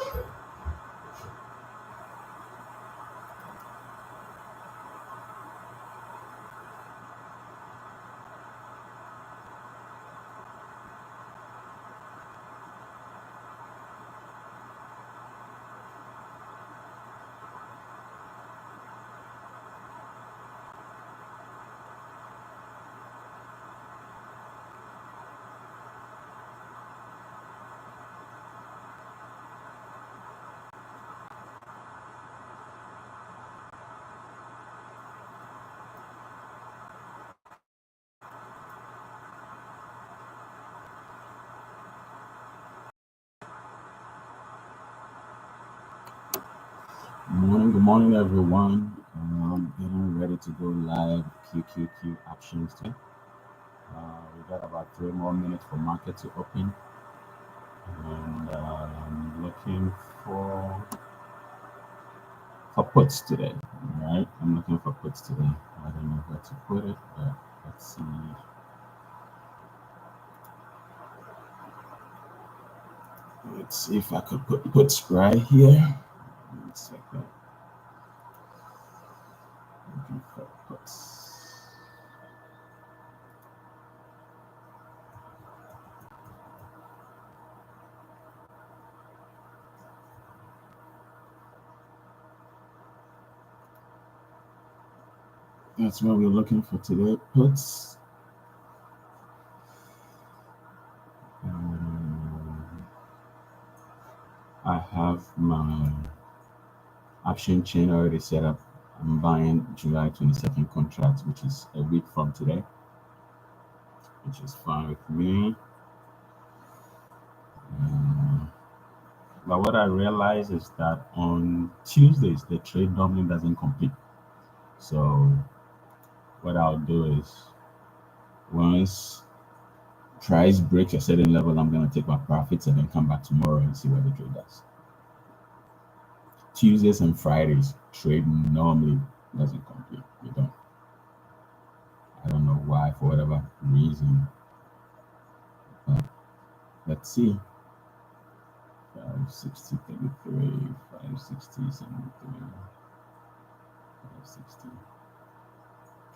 Good morning, everyone. Getting ready to go live QQQ options today. We got about 3 more minutes for market to open, and I'm looking for puts today. All right, I'm looking for puts today. I don't know where to put it, but let's see. Let's see if I could put puts right here. 1 second. Looking for puts. That's what we're looking for today. Puts. I have my option chain already set up. I'm buying July 22nd contract, which is a week from today, which is fine with me. But what I realize is that on Tuesdays, the trade normally doesn't complete. So what I'll do is once price breaks a certain level, I'm going to take my profits and then come back tomorrow and see what the trade does. Tuesdays and Fridays, trade normally doesn't complete. You don't. I don't know why, for whatever reason. But let's see. 560, 33, 560, 73, 560,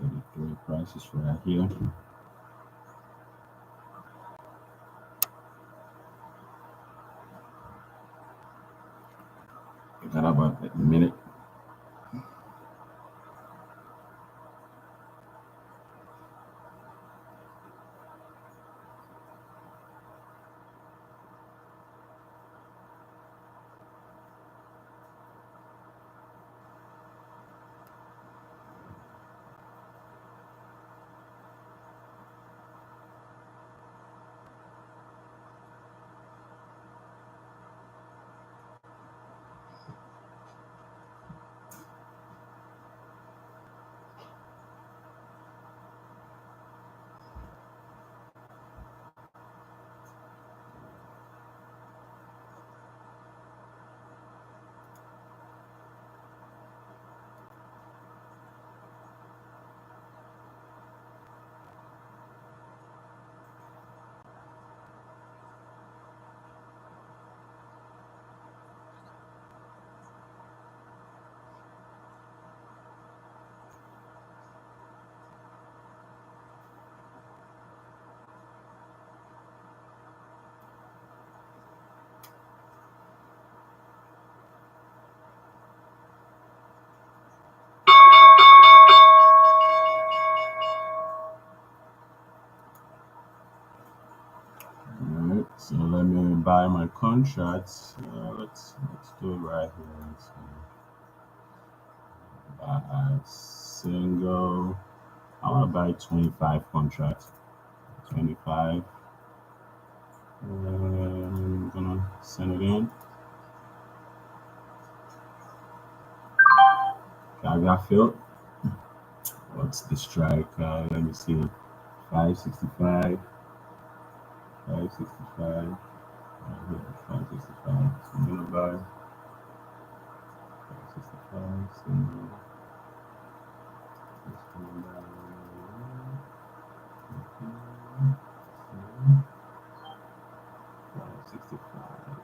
33 prices right here. We got about a minute. Alright, so let me buy my contracts. Let's do it right here. Let's buy a single. I want to buy 25 contracts. 25. I'm gonna send it in. Okay, I got filled. What's the strike? Let me see. 565. 565. Right here, 565. So I'm gonna buy 565. Single. Just going down. 565.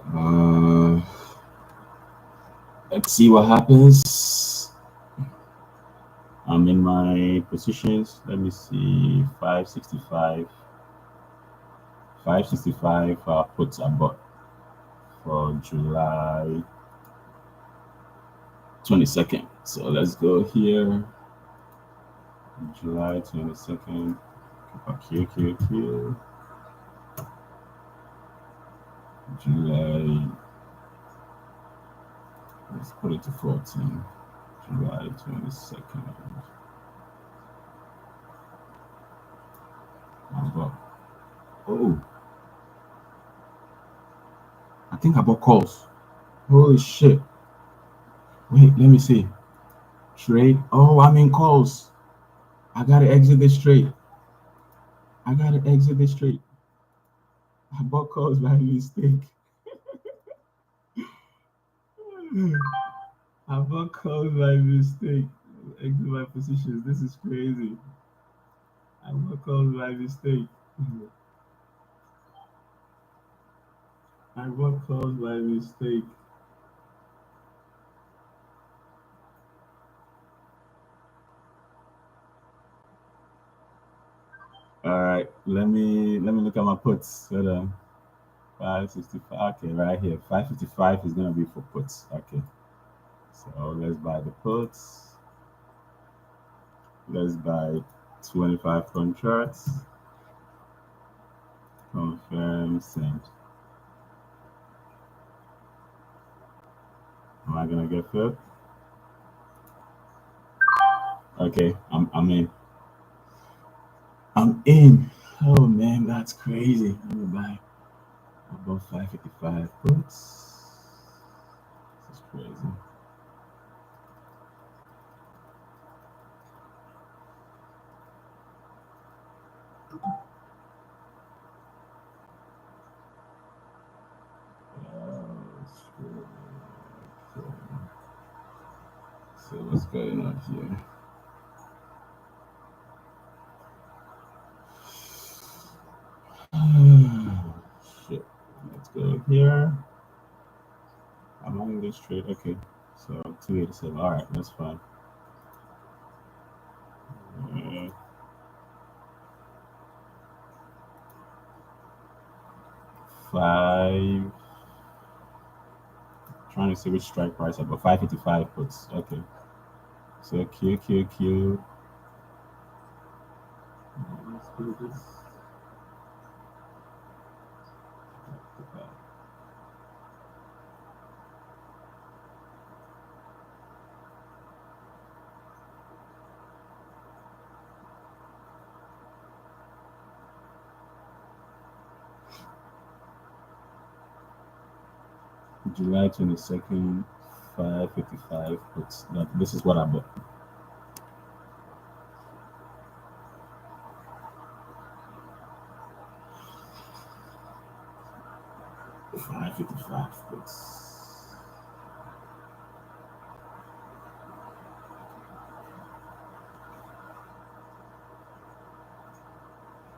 Uh, let's see what happens. I'm in my positions. Let me see. 565. 565 puts a bought for July 22nd. So let's go here. July 22nd. QQQ. July. Let's put it to 14. July 22nd. Oh, I think I bought calls. Holy shit. Wait, let me see. Trade. Oh, I'm in calls. I gotta exit this trade. I gotta exit this trade. I bought calls by mistake. I bought calls by mistake. Exit my positions. This is crazy. I bought calls by mistake. I bought calls by mistake. All right, let me look at my puts. Hold on. 565. Okay, right here. 555 is gonna be for puts. Okay. So let's buy the puts. Let's buy 25 contracts. Confirm send. Am I gonna get filled? Okay, I'm in. I'm in. Oh man, that's crazy. Let me buy about 555 puts. This is crazy. Screw. So what's going on here? Shit. Let's go here. I'm on this trade. Okay. So 287. All right, that's fine. Uh, 5. Trying to see which strike price about 555 puts. Okay. So QQQ. Let's do this. July 22nd, 555 puts. This is what I bought. 555 puts.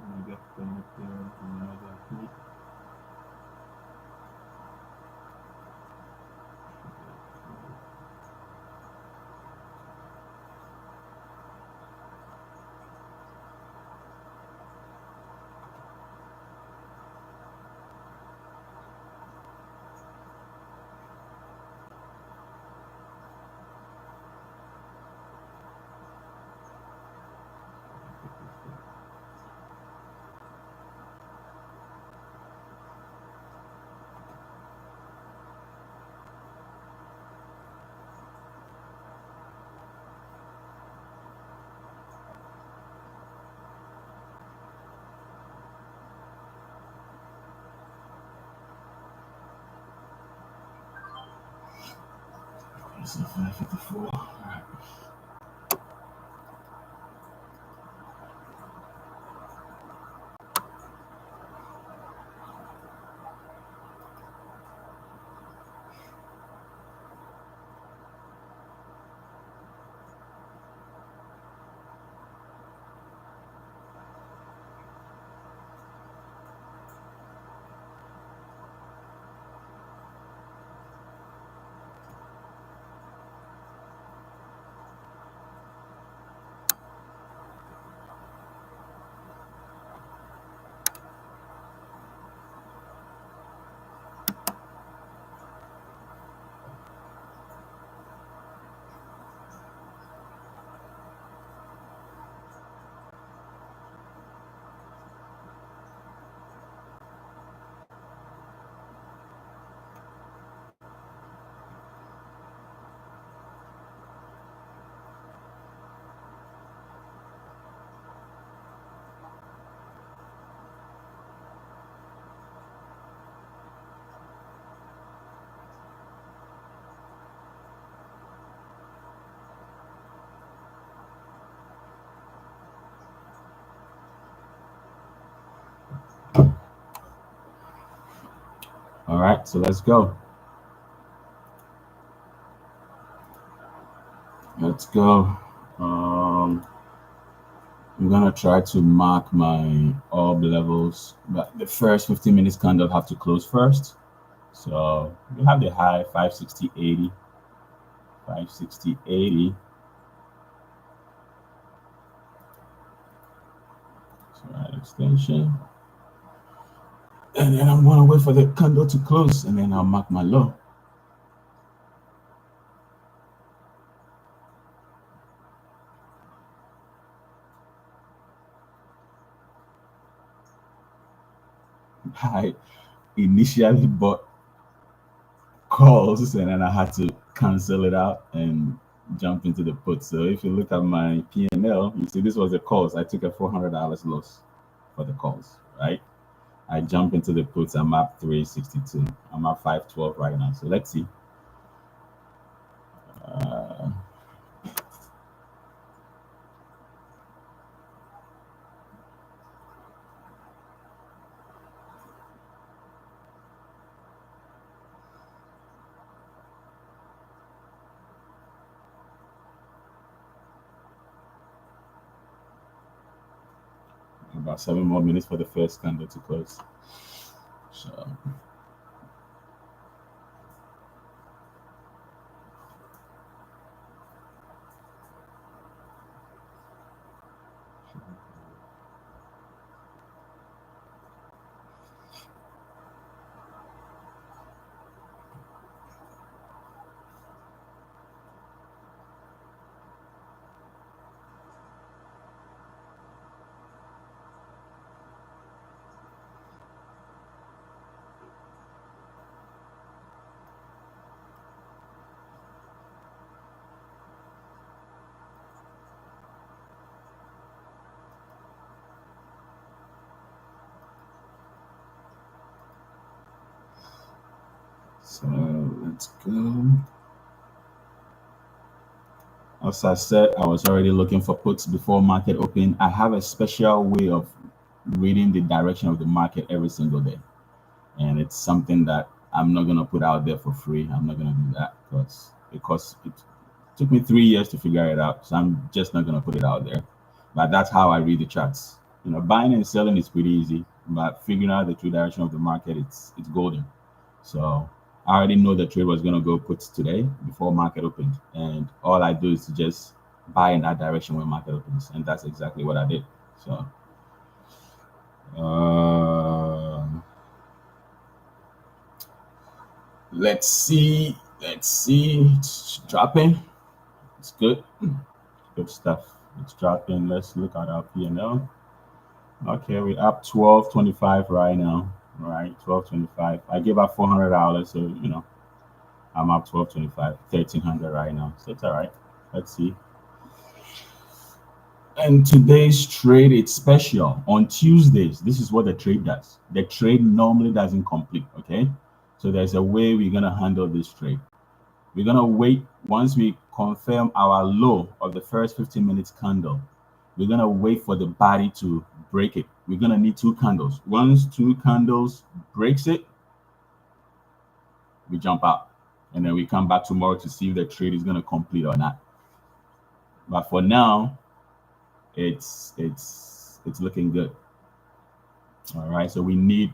Let me get back there. Another put. So 554. All right. All right, so let's go. Let's go. Um, I'm gonna try to mark my orb levels, but the first 15 minutes candle have to close first. So we have the high 560.80, 560.80. So right extension, and then I'm gonna wait for the candle to close, and then I'll mark my low. I initially bought calls, and then I had to cancel it out and jump into the put. So if you look at my P&L, you see this was the calls. I took a $400 loss for the calls, right? I jump into the puts. I'm up 362. I'm at 512 right now. So let's see. Uh, about 7 more minutes for the first candle to close. So so let's go. As I said, I was already looking for puts before market open. I have a special way of reading the direction of the market every single day. And it's something that I'm not gonna put out there for free. I'm not gonna do that because it took me 3 years to figure it out. So I'm just not gonna put it out there. But that's how I read the charts. Buying and selling is pretty easy, but figuring out the true direction of the market, it's golden. So I already know the trade was gonna go puts today before market opened, and all I do is to just buy in that direction when market opens, and that's exactly what I did. So. Uh, let's see. Let's see. It's dropping. It's good. Good stuff. It's dropping. Let's look at our P&L. Okay, we're up 12.25 right now. Right, 12.25. I gave up $400, so I'm up 12.25, 1,300 right now. So it's all right. Let's see. And today's trade, it's special. On Tuesdays, this is what the trade does. The trade normally doesn't complete. Okay, so there's a way we're gonna handle this trade. We're gonna wait once we confirm our low of the first 15 minutes candle. We're gonna wait for the body to break it. We're gonna need two candles. Once two candles breaks it, we jump out, and then we come back tomorrow to see if the trade is gonna complete or not. But for now, it's looking good. All right, so we need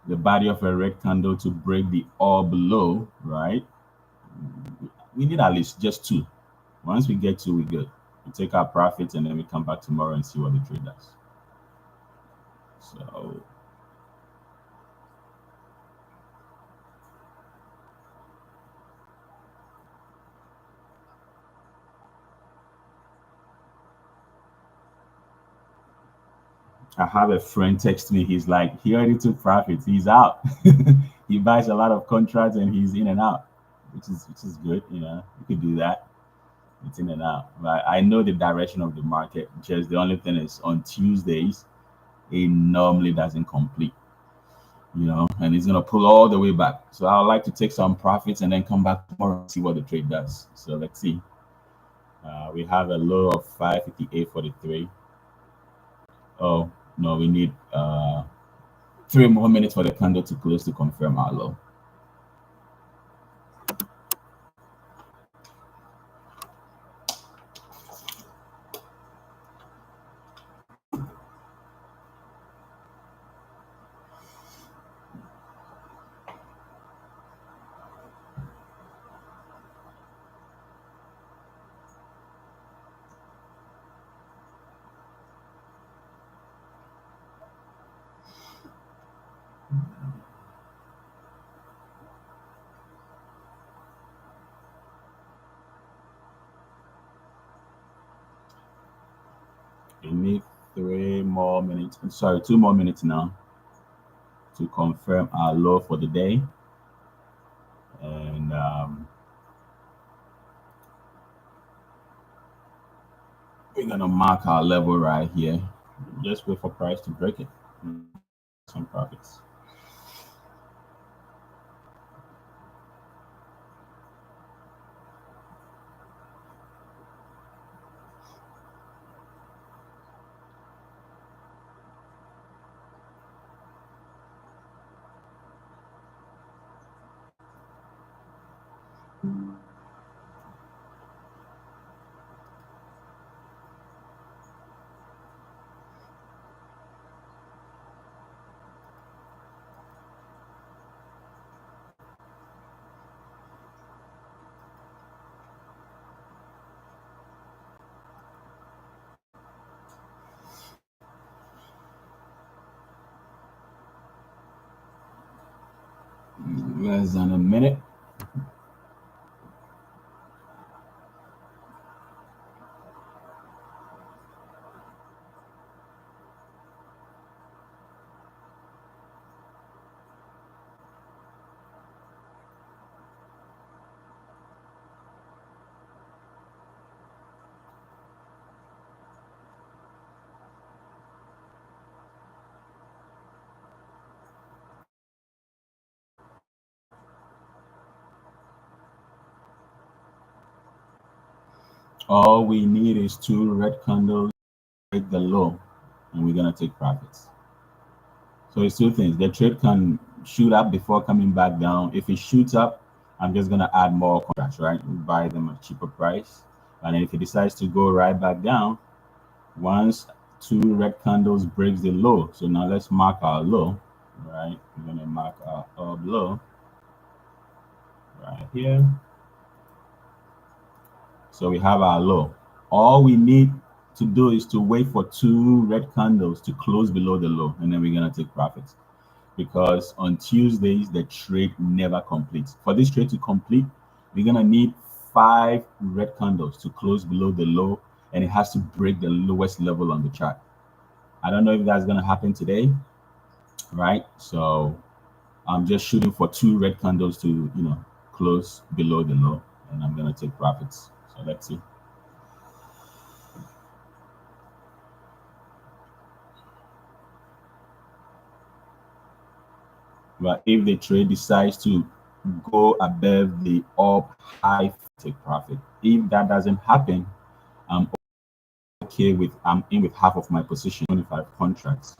the body of a rectangle to break the orb low, right? We need at least just two. Once we get two, we good. We take our profits and then we come back tomorrow and see what the trade does. So I have a friend text me. He's like, he already took profits. He's out. He buys a lot of contracts and he's in and out, which is good. You could do that. It's in and out. But I know the direction of the market. Just the only thing is on Tuesdays, it normally doesn't complete. And it's gonna pull all the way back. So I would like to take some profits and then come back tomorrow and see what the trade does. So let's see. We have a low of 558.43. Oh no, we need 3 more minutes for the candle to close to confirm our low. We need 3 more minutes. Sorry, 2 more minutes now to confirm our low for the day. And we're gonna mark our level right here. Just wait for price to break it. Some profits. Less than a minute. All we need is 2 red candles, break the low, and we're gonna take profits. So it's 2 things. The trade can shoot up before coming back down. If it shoots up, I'm just gonna add more contracts, right? Buy them at a cheaper price. And then if it decides to go right back down, once 2 red candles breaks the low. So now let's mark our low, right? We're gonna mark our up low right here. So we have our low. All we need to do is to wait for 2 red candles to close below the low, and then we're gonna take profits. Because on Tuesdays the trade never completes. For this trade to complete, we're gonna need 5 red candles to close below the low, and it has to break the lowest level on the chart. I don't know if that's gonna happen today, right? So I'm just shooting for 2 red candles to close below the low, and I'm gonna take profits. So let's see. But if the trade decides to go above the up high, take profit. If that doesn't happen, I'm okay with I'm in with half of my position, 25 contracts.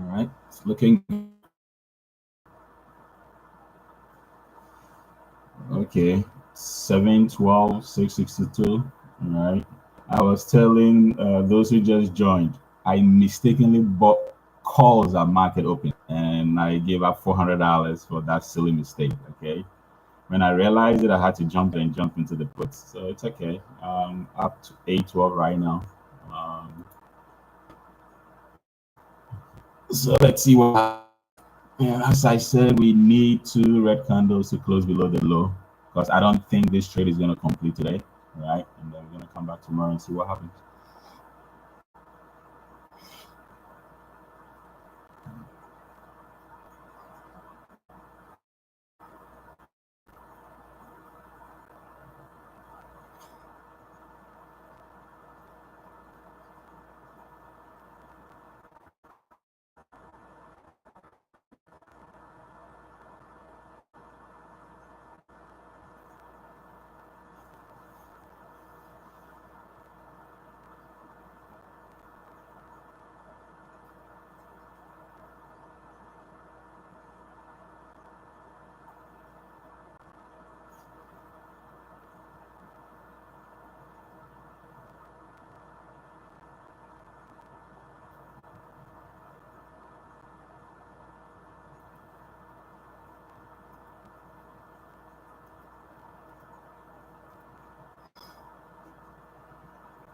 All right, it's looking okay. 712 662. All right. I was telling those who just joined, I mistakenly bought calls at market open, and I gave up $400 for that silly mistake. Okay, when I realized it, I had to jump and jump into the puts. So it's okay. Up to 812 right now. Um, so let's see what. Yeah, as I said, we need two red candles to close below the low because I don't think this trade is going to complete today, right? And then we're going to come back tomorrow and see what happens.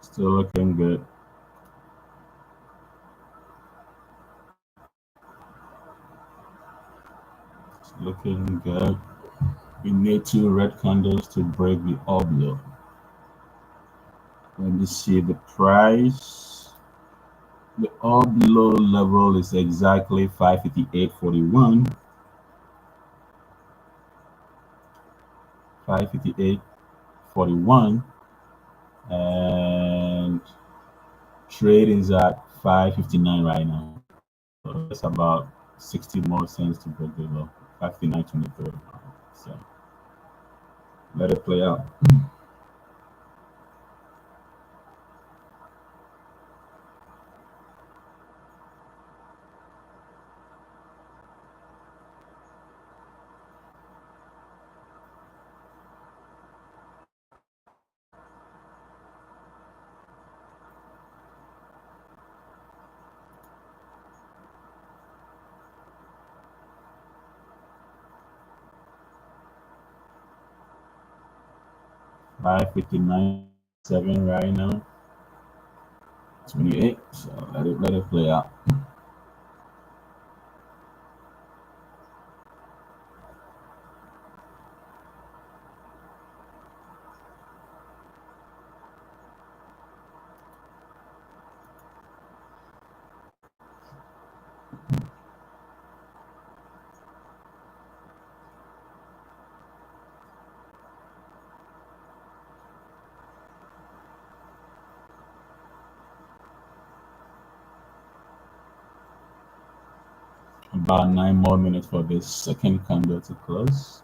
Still looking good. It's looking good. We need two red candles to break the oblong. Let me see the price. The oblong level is exactly 558.41. 558.41. And trade is at 559 right now. So it's about 60 more cents to break the low. 559.23. So let it play out. Five 59.7 right now. 28. So let it play out. About 9 more minutes for this second candle to close.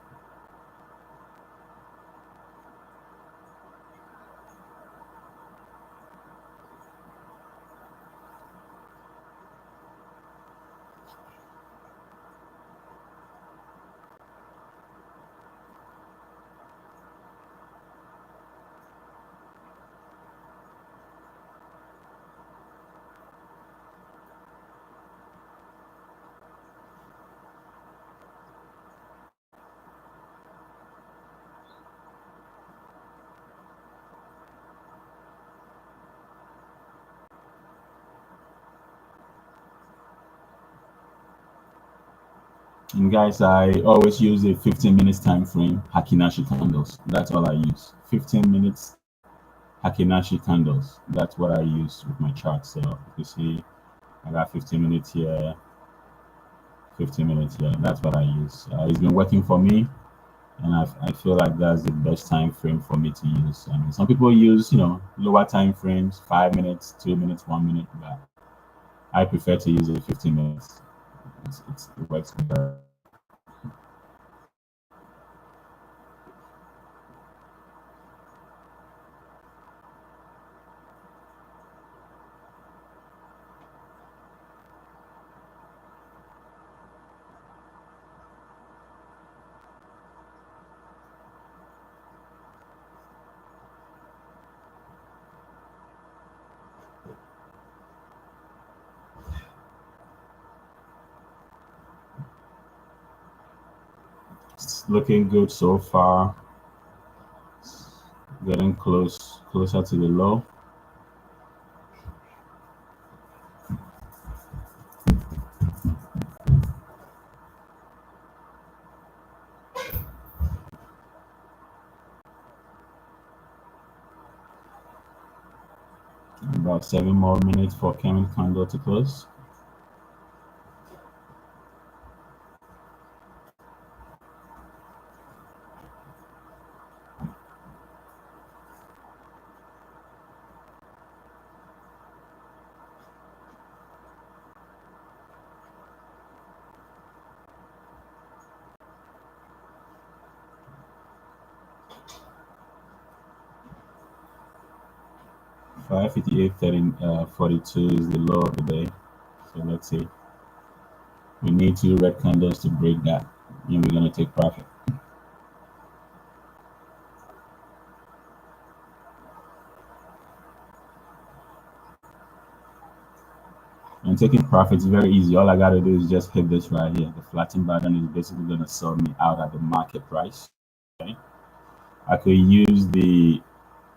And guys, I always use a 15 minutes time frame Hakinashi candles. That's all I use. 15 minutes Hakinashi candles. That's what I use with my chart. So if you see, I got 15 minutes here, 15 minutes here. That's what I use. It's been working for me, and I feel like that's the best time frame for me to use. I mean, some people use lower time frames, 5 minutes, 2 minutes, 1 minute, but I prefer to use it 15 minutes. It works better. It's looking good so far. Getting closer to the low. About 7 more minutes for Kevin candle to close. Five 58 30, 42 is the low of the day. So let's see. We need two red candles to break that, and we're gonna take profit. And taking profit is very easy. All I gotta do is just hit this right here. The flattened button is basically gonna sell me out at the market price. Okay. I could use the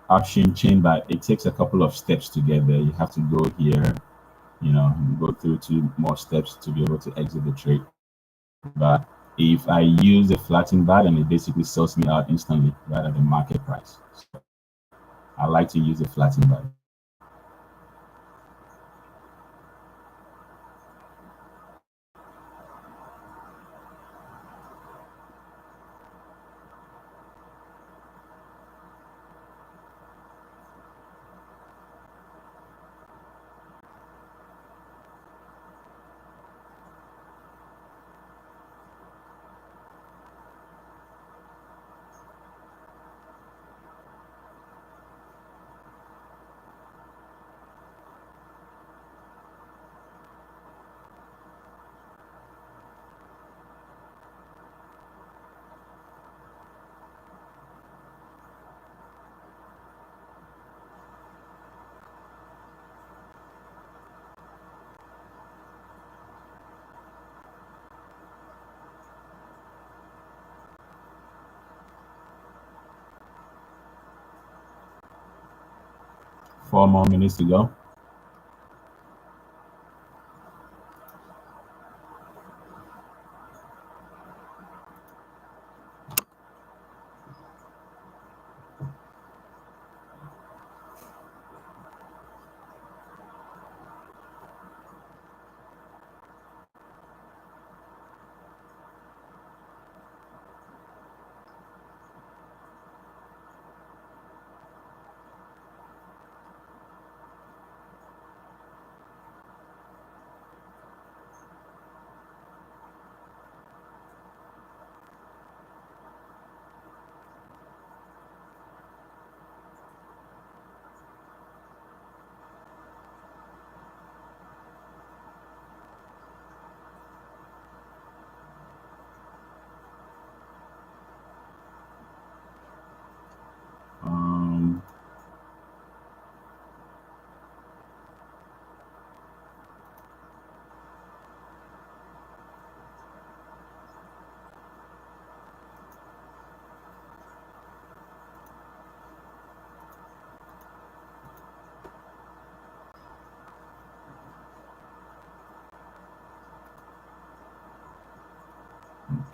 option chain, but it takes a couple of steps to get there. You have to go here, go through two more steps to be able to exit the trade. But if I use the flattened button, it basically sells me out instantly right at the market price. So I like to use the flattened button. 4 more minutes to go. Um,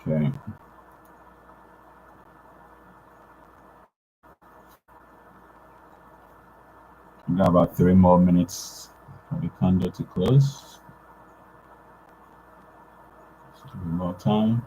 okay. We got about 3 more minutes for the candle to close. Just a little more time.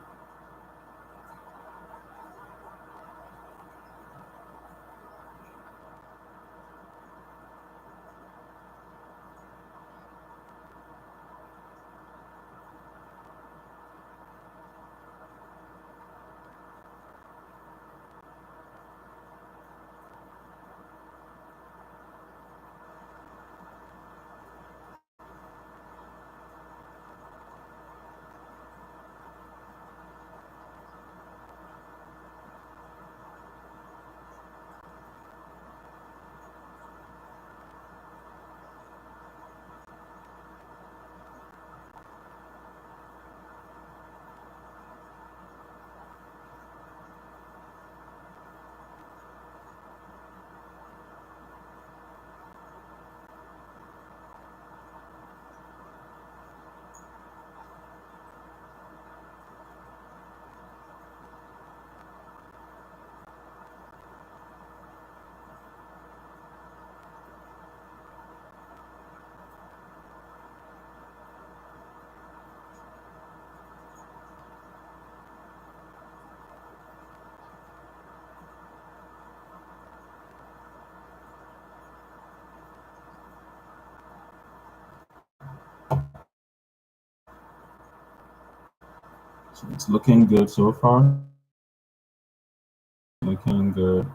So it's looking good so far. Looking good.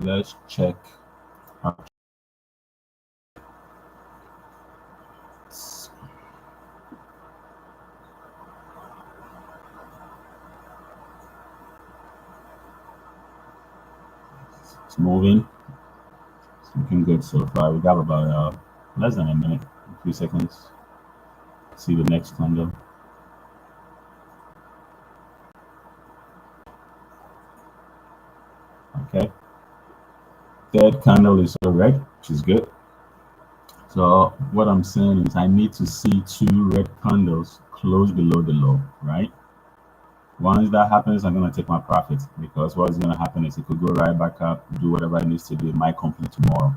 Let's check. It's it's moving. It's looking good so far. We got about less than a minute, a few seconds. See the next candle. Okay. Third candle is still red, which is good. So what I'm saying is I need to see two red candles close below the low, right? Once that happens, I'm gonna take my profits because what's gonna happen is it could go right back up, do whatever it needs to do. It might complete tomorrow.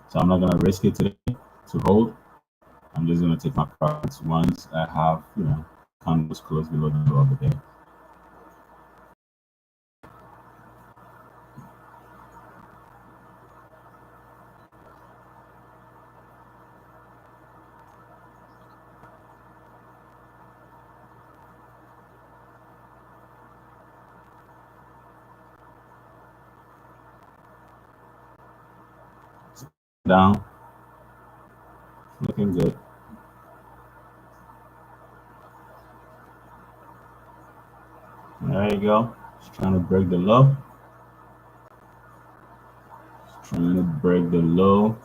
So I'm not gonna risk it today to hold. I'm just gonna take my profits once I have, candles close below the low of the day. Down, looking good. There you go. Just trying to break the low. Just trying to break the low.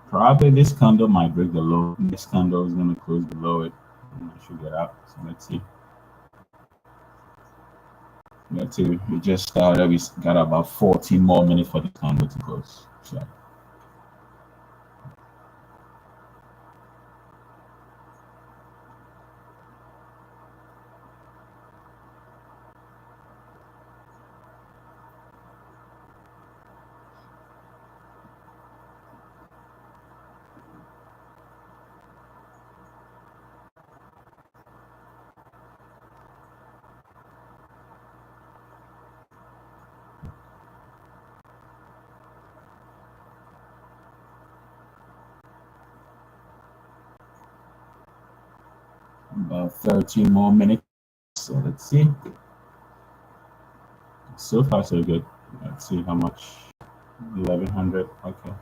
Probably this candle might break the low. This candle is gonna close below it. I should get out. So let's see. Let's see. We just started. We got about 14 more minutes for the candle to close. So about 13 more minutes. So let's see. So far, so good. Let's see how much. 1100. Okay.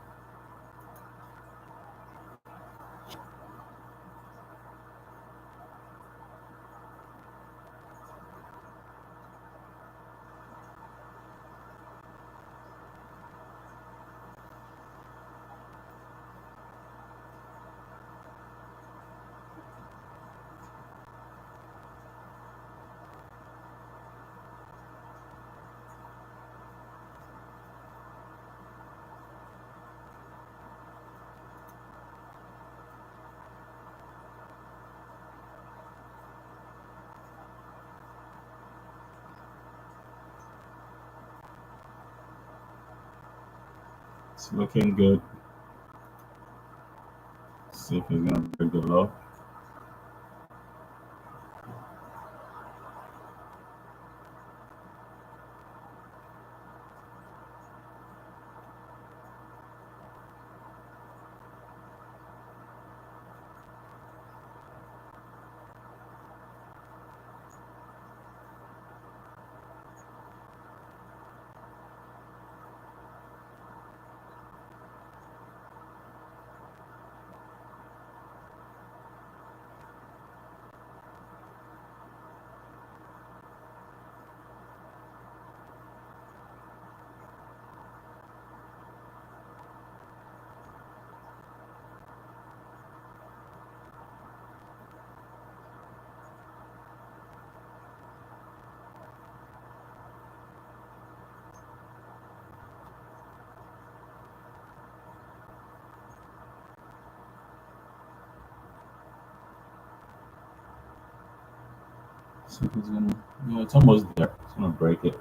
It's looking good. See if it's gonna break the low. See if it's gonna. Yeah, it's almost there. It's gonna break it.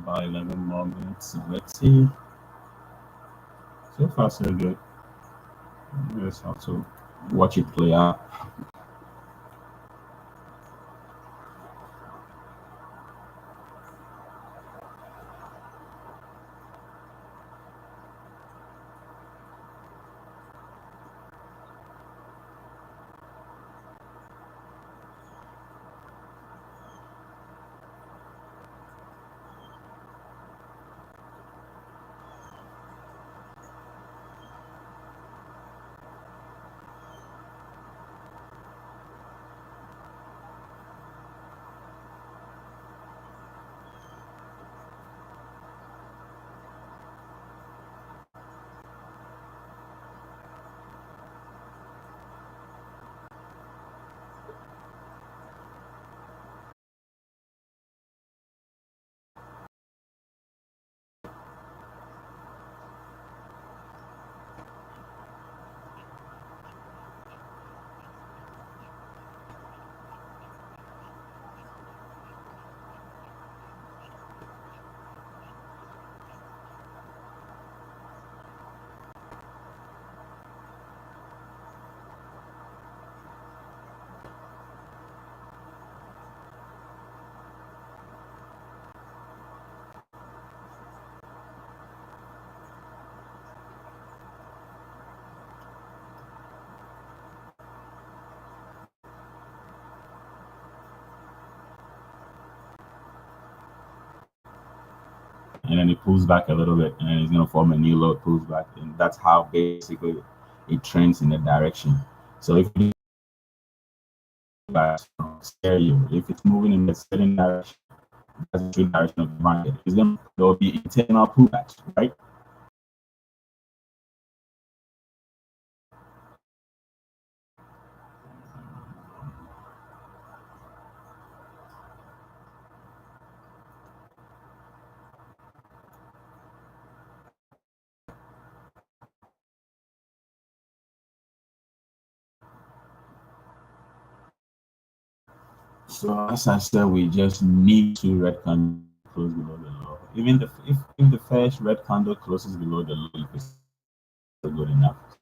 About 11 more minutes. Let's see. So far, so good. We just have to watch it play out. And then it pulls back a little bit, and then it's going to form a new low, pulls back, and that's how basically it trends in the direction. So if you guys scare you, if it's moving in a certain direction, that's the true direction of the market. It's going to there will be internal pullbacks, right? So as I said, we just need two red candles close below the low. Even if the first red candle closes below the low, it's still good enough.